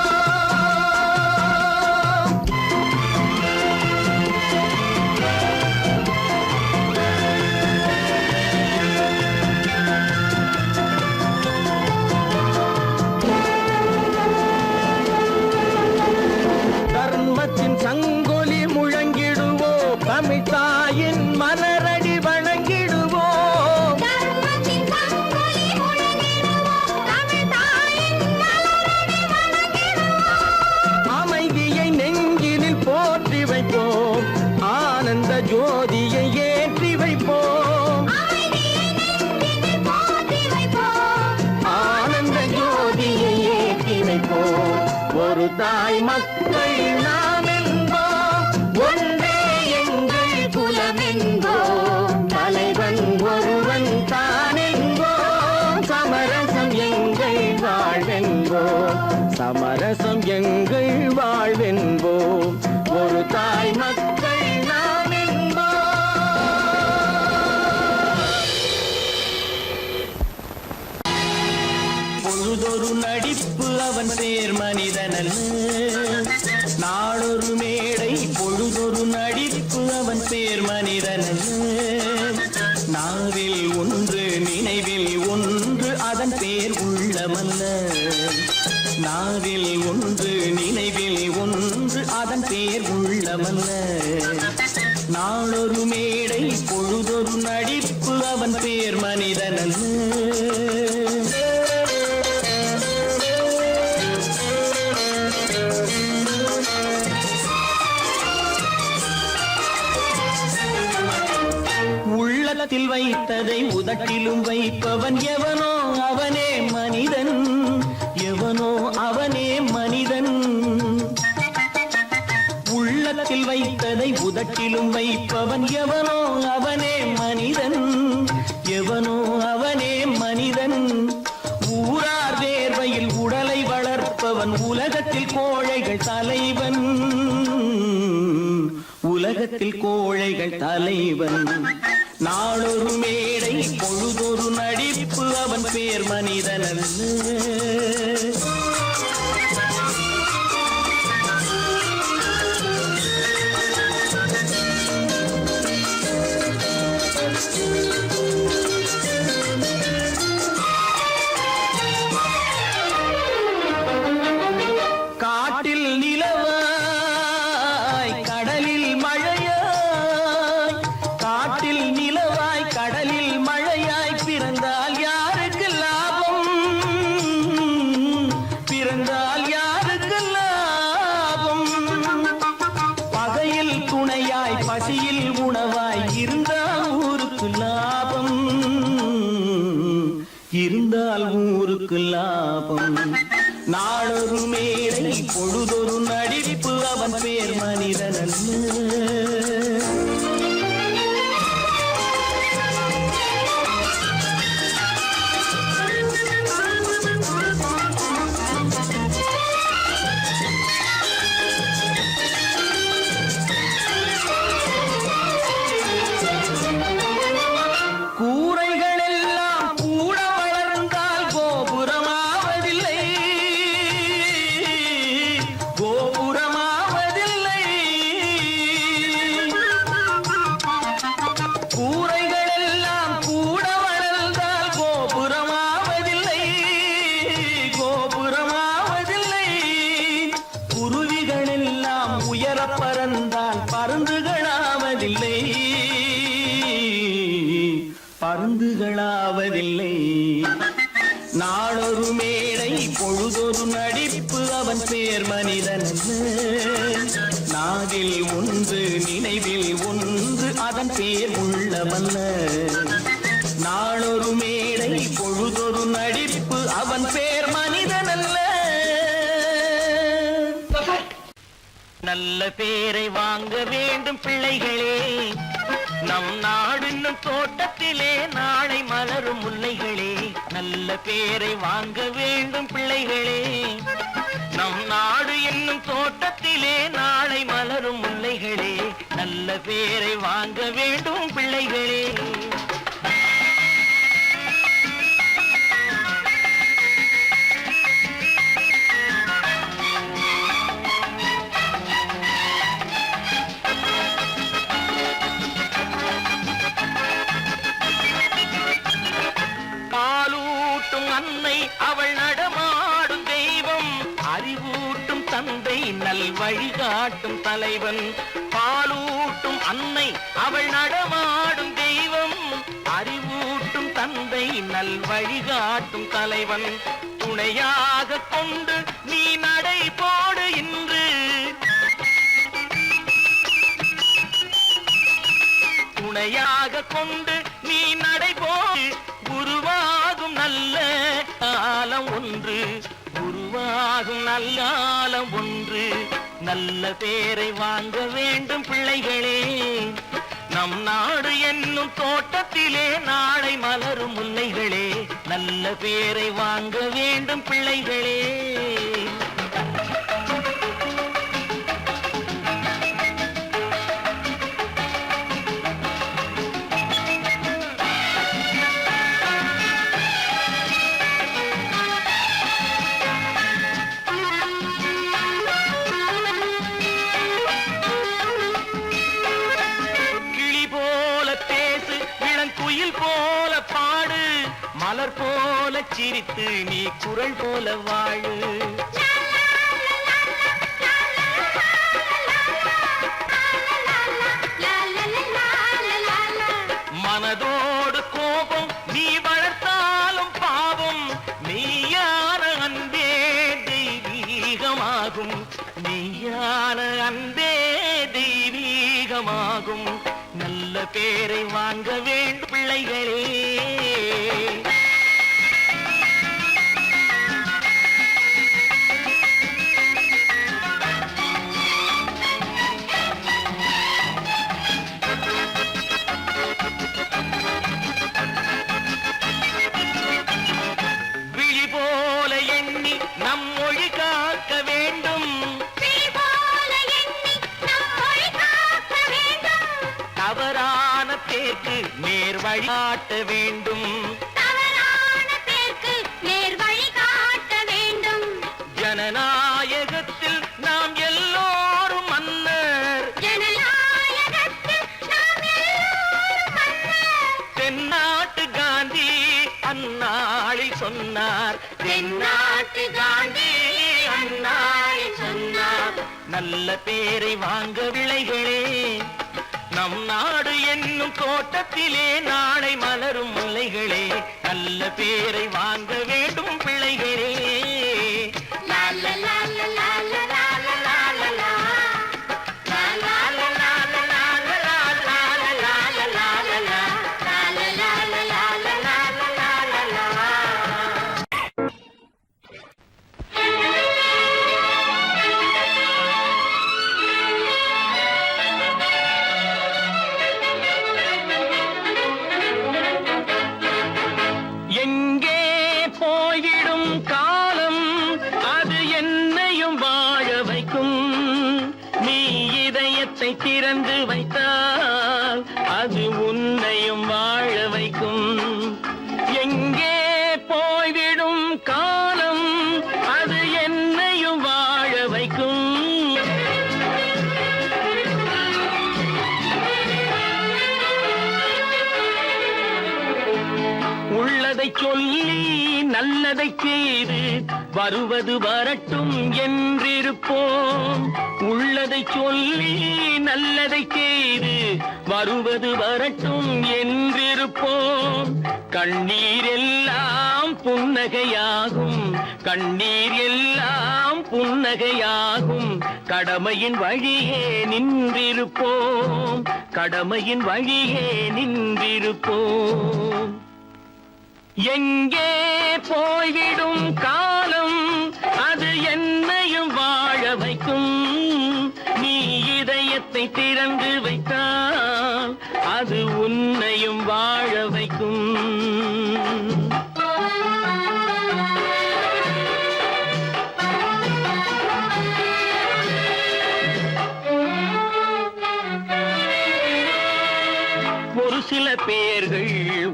தர்மத்தின் சங்கொலி முழங்கிடுவோம், தமிழ் தாயின் மலரடி வணங்கிடுவோம், தர்மத்தின் சங்கொலி முழங்கிடுவோம், தமிழ் தாயின் மலரடி வணங்கிடுவோம், அமைதியை நெஞ்சினில் போற்றி வைப்போம், ஆனந்த ஜோதியை ஏற்றி வைப்போம், அமைதியை நெஞ்சினில் போற்றி வைப்போம், ஆனந்த ஜோதியை ஏற்றி வைப்போம், ஒரு தாய் மக்கள் நாம் என்போம், ஒன்றே எங்கள் குலம் என்போம், தலைவன் ஒருவன் தான் என்போம், சமரசம் எங்கள் வாழ்வென்போம், சமரசம் எங்கள் வாழ்வென்போம், ஒரு தாய் மக்கள் நாம் என்போம். பொழுதொரு நடிப்பு அவன் பேர் மனிதனல்ல, நாளொரு மேடை பொழுதொரு நடிப்பு அவன் பேர் மனிதனல்ல, நாவில் ஒன்று நினைவில் ஒன்று அதன் பேர் உள்ளமல்ல, நான் நாவில் ஒன்று நினைவில் ஒன்று அதன் பேர் உள்ளமல்ல. நாளொரு மேடை பொழுதொரு நடிப்பு அவன் பேர் மனிதனல்ல. உள்ளத்தில் வைத்ததை உதட்டிலும் வைப்பவன் எவனோ அவனே மனிதன், எவனோ அவனே மனிதன். உள்ளத்தில் வைத்ததை உதட்டிலும் வைப்பவன் எவனோ அவனே மனிதன், எவனோ அவனே மனிதன். ஊரார் வேர்வையில் உடலை வளர்ப்பவன் உலகத்தில் கோழைகள் தலைவன், உலகத்தில் கோழைகள் தலைவன். நாளொரு மேடை பொழுதொரு நடிப்பு அவன் பேர் மனிதனல்ல. காட்டில் நிலவாய் கடலில் மழையாய், காட்டில் நிலவாய் கடலில் மழையாய் பிறந்தால் யாருக்கு லாபம், பிறந்தால் யாருக்கு லாபம். பகையில் துணையாய் பசியில் உணவாய் இருந்தால் ஊருக்கு லாபம், இருந்தால் ஊருக்கு லாபம். நாளொரு மேடை பொழுதொரு நடிப்பு அவன் பேர் மனிதனல்ல. கூரைகள் எல்லாம் கூட வளர்ந்தால் கோபுரமாவதில்லை, கோபுரமாவதில்லை. கூரைகள் எல்லாம் கூட வளர்ந்தால் கோபுரமாவதில்லை, கோபுரமாவதில்லை. குருவிகள் எல்லாம் உயர பறந்தால் பருந்துகளாவதில்லை, பருந்துகளாவதில்லை. நாளொரு மேடை பொழுதொரு நடிப்பு அவன் பேர் மனிதனல்ல. நாவில் ஒன்று நினைவில் ஒன்று அதன் பேர் உள்ளமல்ல. நாளொரு மேடை பொழுதொரு நடிப்பு அவன் பேர் மனிதனல்ல. நல்ல பேரை வாங்க வேண்டும் பிள்ளைகளே, நம் நாடு என்னும் தோட்டத்திலே நாளை மலரும் முல்லைகளே. நல்ல பேரை வாங்க வேண்டும் பிள்ளைகளே, நம் நாடு என்னும் தோட்டத்திலே நாளை மலரும் முல்லைகளே. நல்ல பேரை வாங்க வேண்டும் பிள்ளைகளே. அன்னை அவள் நடமாடும் தெய்வம், அறிவூட்டும் தந்தை நல் வழிகாட்டும் தலைவன். பாலூட்டும் அன்னை அவள் நடமாடும் தெய்வம், அறிவூட்டும் தந்தை நல் வழிகாட்டும் தலைவன். துணையாக கொண்டு நீ நடை போடு இன்று, துணையாக கொண்டு நீ நடை போடு. உருவாகும் நல்ல காலம் ஒன்று, உருவாகும் நல்ல காலம் ஒன்று. நல்ல பேரை வாங்க வேண்டும் பிள்ளைகளே, நம் நாடு என்னும் தோட்டத்திலே நாளை மலரும் முல்லைகளே. நல்ல பேரை வாங்க வேண்டும் பிள்ளைகளே. குயில் போல பாடு, மலர் போல சிரித்து நீ குரல் போல வாழு. சொர்க்கமாகும் மெய்யான அன்பே தெய்வீகமாகும் நல்ல பேரை வாங்க வேண்டும் பிள்ளைகளே. விழி போல எண்ணி நம் மொழி காக்க வேண்டும், தவறான பேருக்கு நேர் வழிகாட்ட வேண்டும், ஜனநாயகத்தில் நாம் எல்லோரும் மன்னர், தென்னாட்டு காந்தி அந்நாளில் சொன்னார், தென்னாட்டு காந்தி அந்நாளில் சொன்னார். நல்ல பேரை வாங்க விளைகளே, நம் நாடு என்னும் தோட்டத்திலே நாளை மலரும் முல்லைகளே. நல்ல பேரை வாங்க வேண்டும் பிள்ளைகளே. எங்கே போய்விடும் காலம் அது என்னையும் வாழ வைக்கும், நீ இதயத்தை திறந்து வைத்தால் அது உன்னையும் வாழ வைக்கும். எங்கே போய்விடும் காலம் அது என்னையும் வாழ வைக்கும். உள்ளதை சொல்லி நல்லதை செய்து வருவது வரட்டும் என்றிருப்போம், உள்ளதை சொல்லி நல்லதை செய்து வருவது வரட்டும் என்றிருப்போம். கண்ணீர் எல்லாம் புன்னகையாகும், கண்ணீர் எல்லாம் புன்னகையாகும், கடமையின் வழியே நின்றிருப்போம், கடமையின் வழியே நின்றிருப்போம். எங்கே போய்விடும் காலம் அது என்னையும் வாழ வைக்கும், நீ இதயத்தை திறந்து வைத்தால் அது உன்னையும் வாழ வைக்கும். ஒரு சில பேர்கள்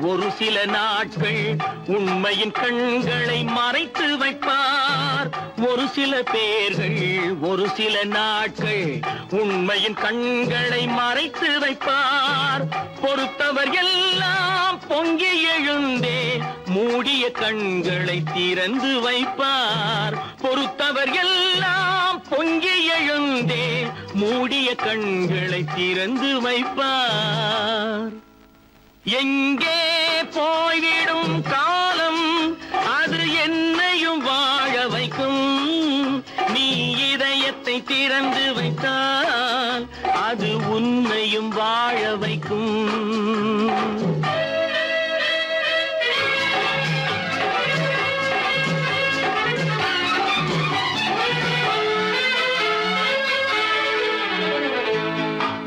ஒரு சில நாட்கள் உண்மையின் கண்களை மறைத்து வைப்பார், ஒரு சில பேர்கள் ஒரு சில நாட்கள் உண்மையின் கண்களை மறைத்து வைப்பார். பொறுத்தவர் எல்லாம் பொங்கி எழுந்தே மூடிய கண்களை திறந்து வைப்பார், பொறுத்தவர் எல்லாம் பொங்கி எழுந்தே மூடிய கண்களை திறந்து வைப்பார். எங்கே போய்விடும் காலம் அது என்னையும் வாழ வைக்கும், நீ இதயத்தை திறந்து வைத்தால் அது உன்னையும் வாழ வைக்கும்.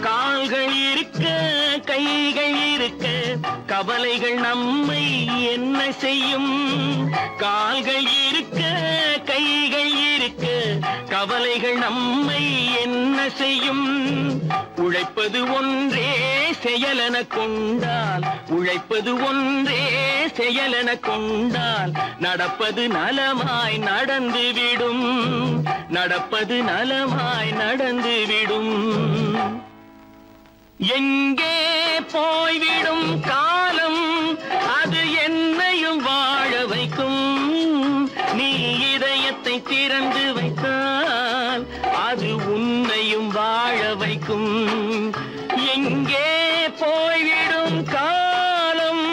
கால்கள் இருக்க கைகள் இருக்க கவலைகள் நம்மை என்ன செய்யும், கால்கள் இருக்க கைகள் இருக்க கவலைகள் நம்மை என்ன செய்யும். உழைப்பது ஒன்றே செயலென கொண்டால், உழைப்பது ஒன்றே செயலென கொண்டால் நடப்பது நலமாய் நடந்துவிடும், நடப்பது நலமாய் நடந்துவிடும். எங்கே போய்விடும் காலம் அது என்னையும் வாழ வைக்கும், நீ இதயத்தை திறந்து வைத்தால் அது உன்னையும் வாழ வைக்கும். எங்கே போய்விடும் காலம்.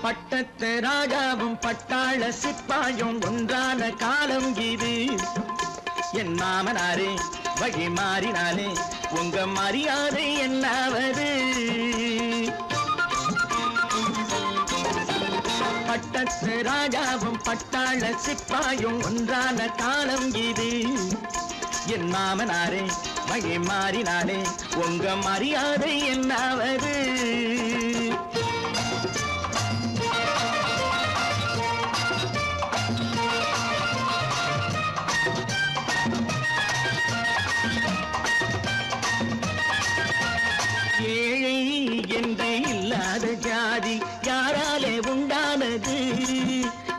பட்டத்து ராஜாவும் பட்டாள சிப்பாயும் ஒன்றான காலம் இது. என் மாமனாரே வழி மாறினாலே உங்க மரியாதை என்னாவது? பட்டத்து ராஜாவும் பட்டாள சிப்பாயும் ஒன்றான காலம் இது. என் மாமனாரே வழி மாறினாலே உங்க மரியாதை என்னாவது? ஏழை என்று இல்லாத ஜாதி யாராலே உண்டானது?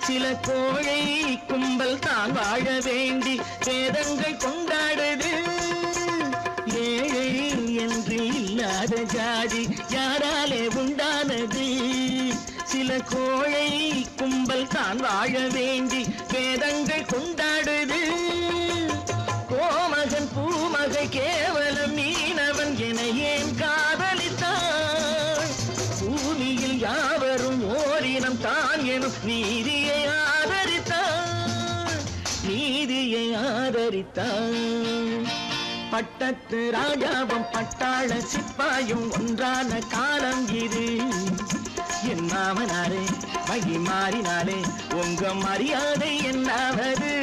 சில கோழை கும்பல் தான் வாழ வேண்டி வேதங்கள் கொண்டாடுது. ஏழை என்று இல்லாத ஜாதி யாராலே உண்டானது? சில கோழை கும்பல் தான் வாழ வேண்டி வேதங்கள் கொண்டாடுது. கோமகன் பூமகை கேவலம் மீனவன் என ஏன் காதலித்தான்? பூமியில் யாவரும் ஓரினம் தான் எனும் நீதியை ஆதரித்தான், நீதியை ஆதரித்தான். பட்டத்து ராஜாவும் பட்டாள சிப்பாயும் ஒன்றான காலம் இது. என் மாமனாரே வழி மாறினாலே உங்க மரியாதை என்னாவது?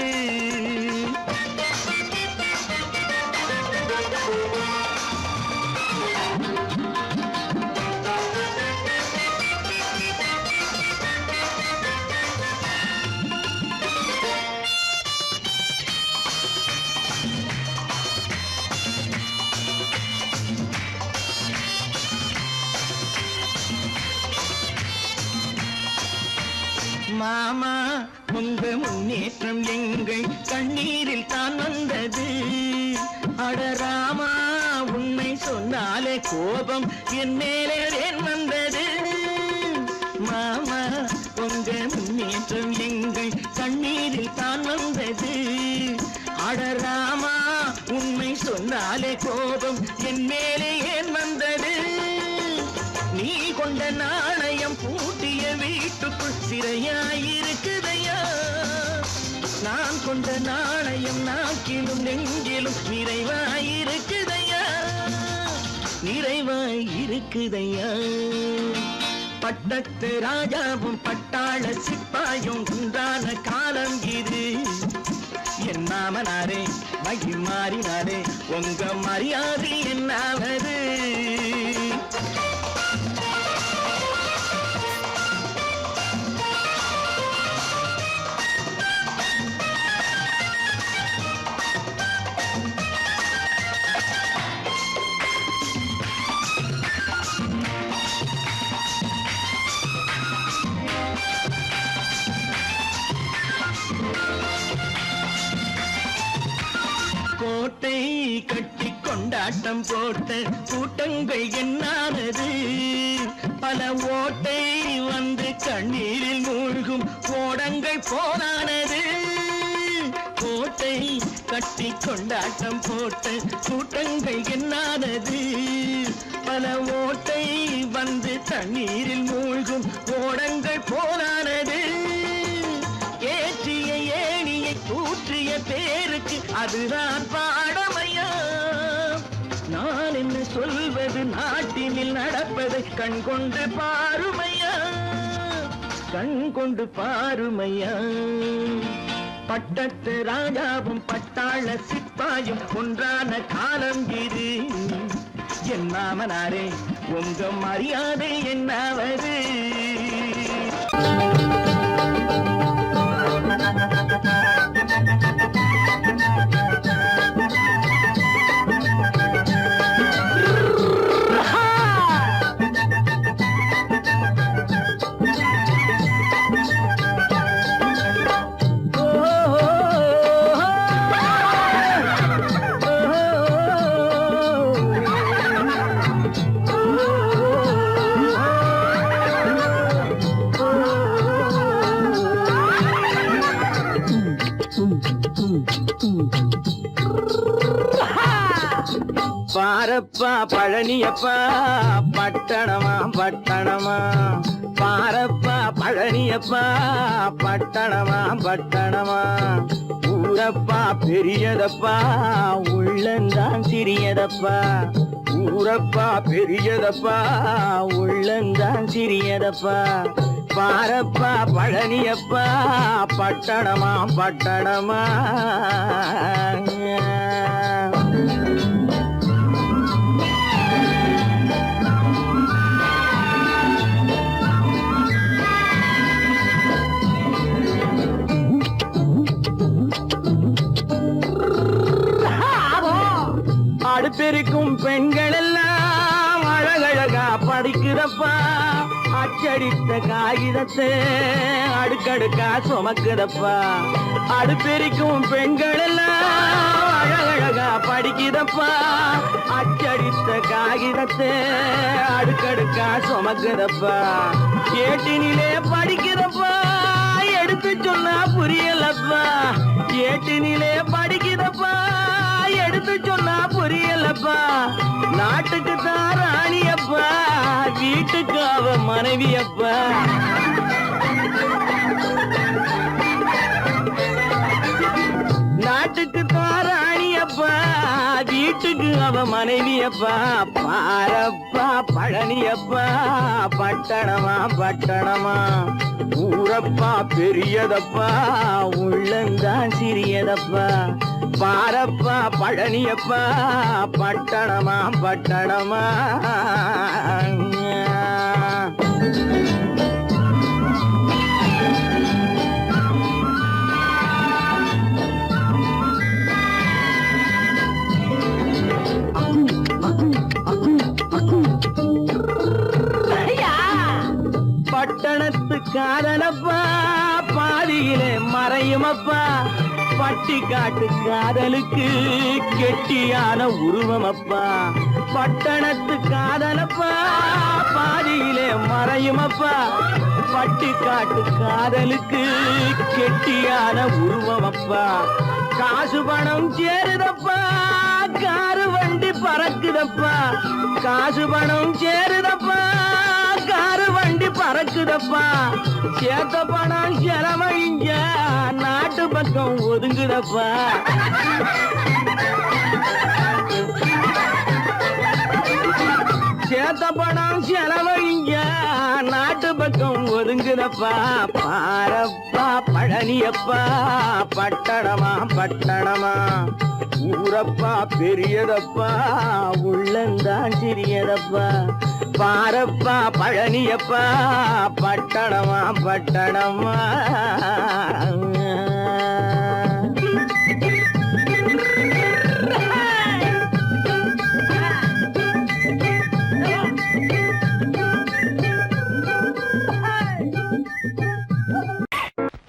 மாமா உங்க முன்னேற்றம் எங்கள் கண்ணீரில் தான் வந்தது. அடராமா உண்மை சொன்னாலே கோபம் என் மேலே ஏன் வந்தது? மாமா உங்க முன்னேற்றம் எங்கள் கண்ணீரில் தான் வந்தது. அடராமா உண்மை சொன்னாலே கோபம் என் மேலே ஏன் வந்தது? நீ கொண்ட நாணயம் பூட்டிய வீட்டுக்குள் சிறையாயிருக்குதையா? நான் கொண்ட நாணயம் நாக்கிலும் நெஞ்சிலும் நிறைவாயிருக்குதையா, நிறைவாயிருக்குதையா. பட்டத்து ராஜாவும் பட்டாள சிப்பாயும் ஒன்றான காலம் இது. என் மாமனாரே வழி மாறினாரே உங்க மரியாதை என்னாவது? கோட்டை கட்டி கொண்டாட்டம் போட்ட கூட்டங்கள் என்னானது? பல ஓட்டை வந்து கண்ணீரில் மூழ்கும் ஓடங்கள் போனானது. கோட்டை கட்டி கொண்டாட்டம் போட்ட கூட்டங்கள் என்னானது? பல ஓட்டை வந்து தண்ணீரில் மூழ்கும் ஓடங்கள் போனானது. ஏற்றிய ஏணியை தூற்றிய பேருக்கு அதுதான் பாடமையா? நான் என்ன சொல்வது? நாட்டினில் நடப்பதை கண் கொண்டு பாருமையா, கண் கொண்டு பாருமையா. பட்டத்து ராஜாவும் பட்டாள சிப்பாயும் ஒன்றான காலம் இது. என் மாமனாரே உங்க மரியாதை என்னாவது? பாரப்பா பழனியப்பா பட்டணமா பட்டணமா, பாரப்பா பழனியப்பா பட்டணமா பட்டணமா ஊரப்பா பெரியதப்பா உள்ளந்தான் சிறியதப்பா ஊரப்பா பெரியதப்பா உள்ளந்தான் சிறியதப்பா பாரப்பா பழனியப்பா பட்டணமா பட்டணமா அடுப்பெருக்கும் பெண்கள் எல்லாம் அழகழகா படிக்கிறப்பா அச்சடித்த காகிதத்தை அடுக்கடுக்கா சுமக்குதப்பா அடுப்பெருக்கும் பெண்கள் எல்லாம் அழகழகா படிக்கிறப்பா அச்சடித்த காகிதத்தை அடுக்கடுக்கா சுமக்குதப்பா ஏட்டினிலே படிக்கிறப்பா எடுத்து சொன்னா புரியலப்பா ஏட்டினிலே படிக்கிறப்பா எடுத்து சொன்னா புரியலப்பா நாட்டுக்கு தான் ராணியப்பா வீட்டுக்கு அவ மனைவியப்பா நாட்டுக்கு தான் ராணியப்பா வீட்டுக்கு அவ மனைவியப்பா பாரப்பா பழனியப்பா பட்டணமா பட்டணமா ஊரப்பா பெரியதப்பா உள்ளந்தான் சிறியதப்பா பாரப்பா பழனியப்பா பட்டணமா பட்டணமா பட்டணத்து காதலப்பா பாதியிலே மறையுமப்பா பட்டி காட்டு காதலுக்கு கெட்டியான உருவமப்பா பட்டணத்து காதலப்பா பாதியிலே மறையுமப்பா பட்டி காட்டு காதலுக்கு கெட்டியான உருவமப்பா காசு பணம் சேருதப்பா காரு வண்டி பறக்குதப்பா காசு பணம் சேருதப்பா காரு வண்டி பறக்குதப்பா சேத்த பணம் செலவழிஞ்ச நாட்டு பக்கம் ஒதுங்குதப்பா சேத்த பணம் செலவழிஞ்ச நாட்டு பக்கம் ஒதுங்குதப்பா பாரப்பா பழனியப்பா பட்டணமா பட்டணமா ஊரப்பா பெரியதப்பா உள்ளந்தான் சிறியதப்பா பாரப்பா பழனியப்பா பட்டணமா பட்டணமா